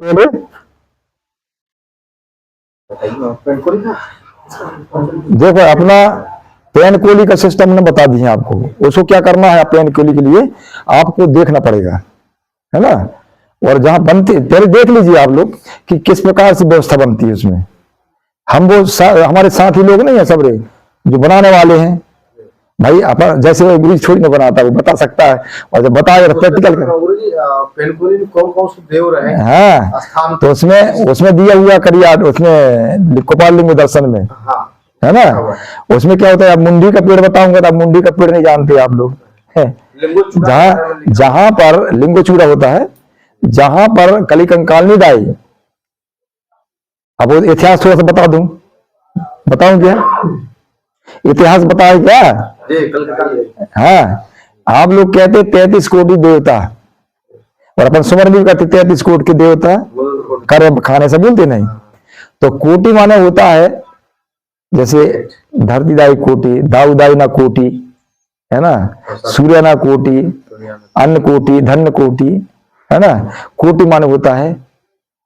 बोले देखो अपना पेन कोली का सिस्टम ने बता दिया आपको। उसको क्या करना है, पेन कोली के लिए आपको देखना पड़ेगा, है ना। और जहां बनती पहले देख लीजिए आप लोग कि किस प्रकार से व्यवस्था बनती है उसमें। हम वो हमारे साथी लोग नहीं है सबरे जो बनाने वाले हैं भाई। अपन जैसे वो ब्रिज थोड़ी ना बनाता, वो बता सकता है और जब बताएगा तो प्रैक्टिकल कर। कौन से देव रहे हाँ स्थान तो उसमें दिया हुआ करिया उसमें गोपाल लिंग दर्शन में, हाँ है ना। उसमें क्या होता है, अब मुंडी का पेड़ बताऊंगा तो अब मुंडी का पेड़ नहीं जानते आप लोग। जहां पर लिंगो चूड़ा होता है, जहां पर कली कंकालनी दाई। अब वो इतिहास थोड़ा सा बता दूं, बताऊं क्या इतिहास बताए क्या। हाँ आप लोग कहते 33 कोटि देवता और अपन सुमन भी कहते 33 कोटि के देवता कर्म खाने से बोलते नहीं। तो कोटि माने होता है जैसे धरतीदाई कोटि, दाऊदाई ना कोटि, है ना, सूर्य ना कोटि, अन्न कोटि, धन कोटि, है ना। कोटि माने होता है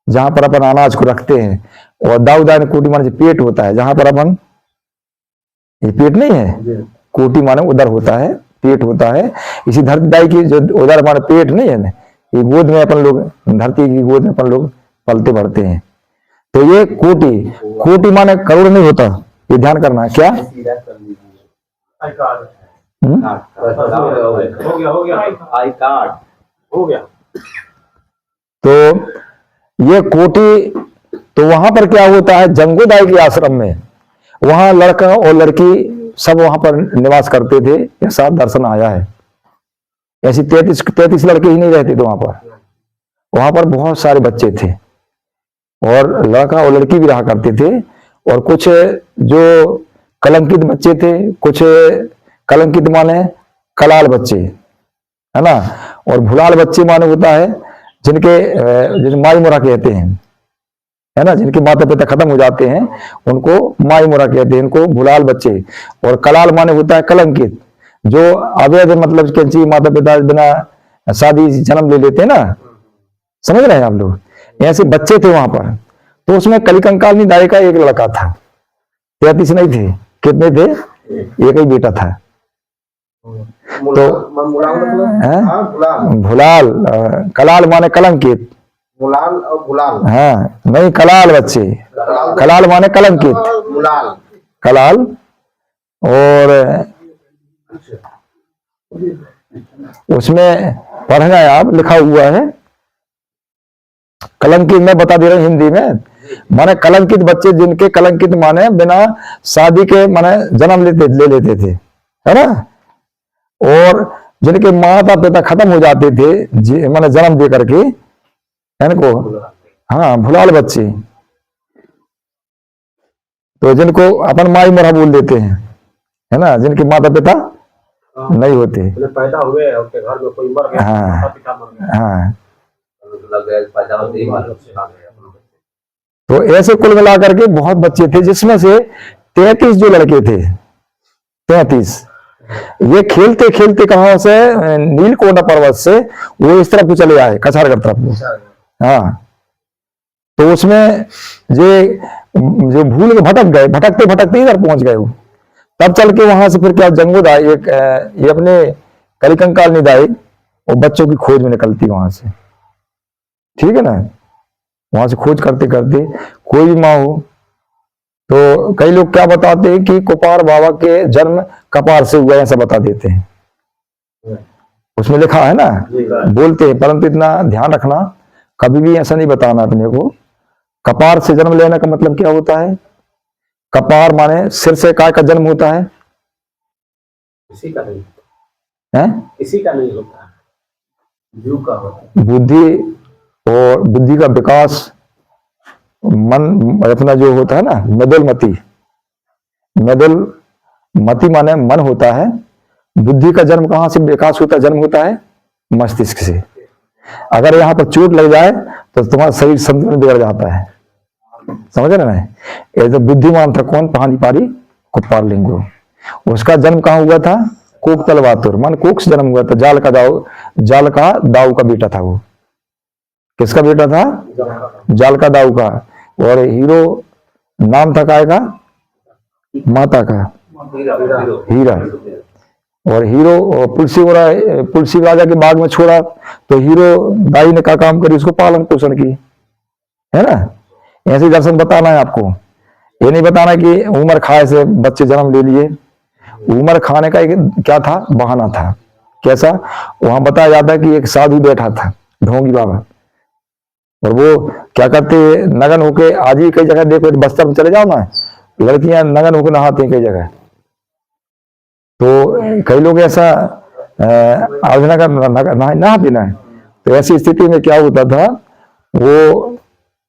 जहां पर अपन अनाज को रखते हैं, और दाऊदाई कोटि माने पेट होता है जहां पर अपन, ये पेट नहीं है, कोटि माने उधर होता है, पेट होता है। इसी धरतीदाई की जो उधर माने पेट नहीं है ना, ये गोद में अपन लोग, धरती की गोद में अपन लोग पलते बढ़ते हैं। तो ये कोटि, कोटि माने करोड़ नहीं होता, ये ध्यान करना है क्या। तो ये कोटि, तो वहां पर क्या होता है, जंगोदाई के आश्रम में वहां लड़का और लड़की सब वहां पर निवास करते थे, ऐसा दर्शन आया है। ऐसी 33 लड़के ही नहीं रहते थे वहां पर बहुत सारे बच्चे थे और लड़का और लड़की भी रहा करते थे। और कुछ जो कलंकित बच्चे थे, कुछ कलंकित माने कलाल बच्चे, है ना। और भुलाल बच्चे माने होता है जिनके जिन माई मोरा कहते हैं, है ना, जिनके माता पिता खत्म हो जाते हैं उनको माई मोरा कहते हैं, इनको भुलाल बच्चे। और कलाल माने होता है कलंकित, जो अवैध मतलब कैंची माता पिता बिना शादी जन्म ले लेते हैं ना, समझ रहे हैं आप लोग। ऐसे बच्चे थे वहां पर। तो उसमें कलिकंकालनी दाई का एक लड़का था, 33 नहीं थे, कितने थे, एक ही बेटा था। तो भुलाल, कलाल माने कलंकित, मुलाल और गुलाल, हाँ नहीं कलाल बच्चे, कलाल माने कलंकित, कलाल। और उसमें पढ़ना है आप, लिखा हुआ है कलंकित, मैं बता दे रहा हूं हिंदी में। माने कलंकित बच्चे, जिनके कलंकित माने बिना शादी के माने जन्म ले लेते थे, है ना। और जिनके माता पिता खत्म हो जाते थे माने जन्म दे करके, इनको हाँ भुलाल बच्चे। तो जिनको अपन माई मोरा बोल देते हैं, है ना, जिनके माता पिता नहीं होते, पैदा हुए उनके घर में कोई मर गया, हाँ पिता मर गया, हाँ। तो ऐसे कुल मिलाकर के बहुत बच्चे थे, जिसमें से 33 जो लड़के थे, 33 ये खेलते खेलते कहां से, नीलकोंडा पर्वत से वो इस तरफ को चले आए, कछारगढ़ तरफ को। हाँ तो उसमें जो भूल के भटक गए, भटकते भटकते इधर पहुंच गए वो। तब चल के वहां से फिर क्या जंगोदाई एक ये अपने कलिकंकाल निदाई और बच्चों की खोज में निकलती वहां से, ठीक है ना। वहां से खोज करते करते कोई भी माँ हो, तो कई लोग क्या बताते हैं कि कुपार बाबा के जन्म कपार से हुआ, ऐसा बता देते हैं, उसमें लिखा है ना, बोलते हैं। परंतु इतना ध्यान रखना, कभी भी ऐसा नहीं बताना अपने को। कपार से जन्म लेने का मतलब क्या होता है, कपार माने सिर से काय का जन्म होता है, किसी का नहीं है, किसी का नहीं होता, जीव का होता है। बुद्धि और बुद्धि का विकास, मन अपना जो होता है ना, मेदुल मति, मेदुल मति माने मन होता है। बुद्धि का जन्म कहां से विकास होता है, जन्म होता है मस्तिष्क से। अगर यहां पर चोट लग जाए तो तुम्हारा शरीर संतुलन बिगड़ जाता है, समझ रहे ना। ये जो बुद्धिमान था कौन, पानीपारी कुप्पार लिंगो, उसका जन्म कहां हुआ था, कोक तलवातुर, मान कोक से जन्म हुआ था। जाल का दाऊ का बेटा था वो, किसका बेटा था? जालका दाऊ का। और हीरो नाम था काय का? माता का, हीरा। और हीरो पुलसी राजा के बाग में छोड़ा तो हीरो दाई ने क्या काम करी? उसको पालन पोषण की, है ना। ऐसे दर्शन बताना है आपको, ये नहीं बताना कि उमर खाए से बच्चे जन्म ले लिए। उमर खाने का एक क्या था? बहाना था। कैसा? वहां बताया जाता है कि एक साधु बैठा था, ढोंगी बाबा, और वो क्या करते, नगन होके, आज ही कई जगह देखो, बस्तर में चले जाओ ना, लड़कियां नगन होकर नहाती हैं कई जगह। तो कई लोग ऐसा आराधना का नहाते ना। तो ऐसी स्थिति में क्या होता था, वो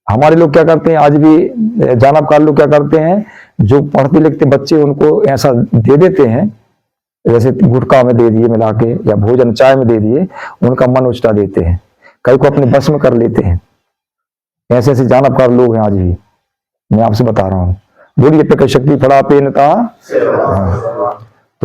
हमारे लोग क्या करते हैं, आज भी जानबकार लोग क्या करते हैं, जो पढ़ते लिखते बच्चे उनको ऐसा दे देते हैं, जैसे गुटखा में दे दिए मिला के, या भोजन चाय में दे दिए, उनका मन उचटा देते हैं, कई को अपने बस में कर लेते हैं। ऐसे ऐसे जानबकार लोग हैं आज भी, मैं आपसे बता रहा हूं। बोलिए पे शक्ति फड़ा पे नता।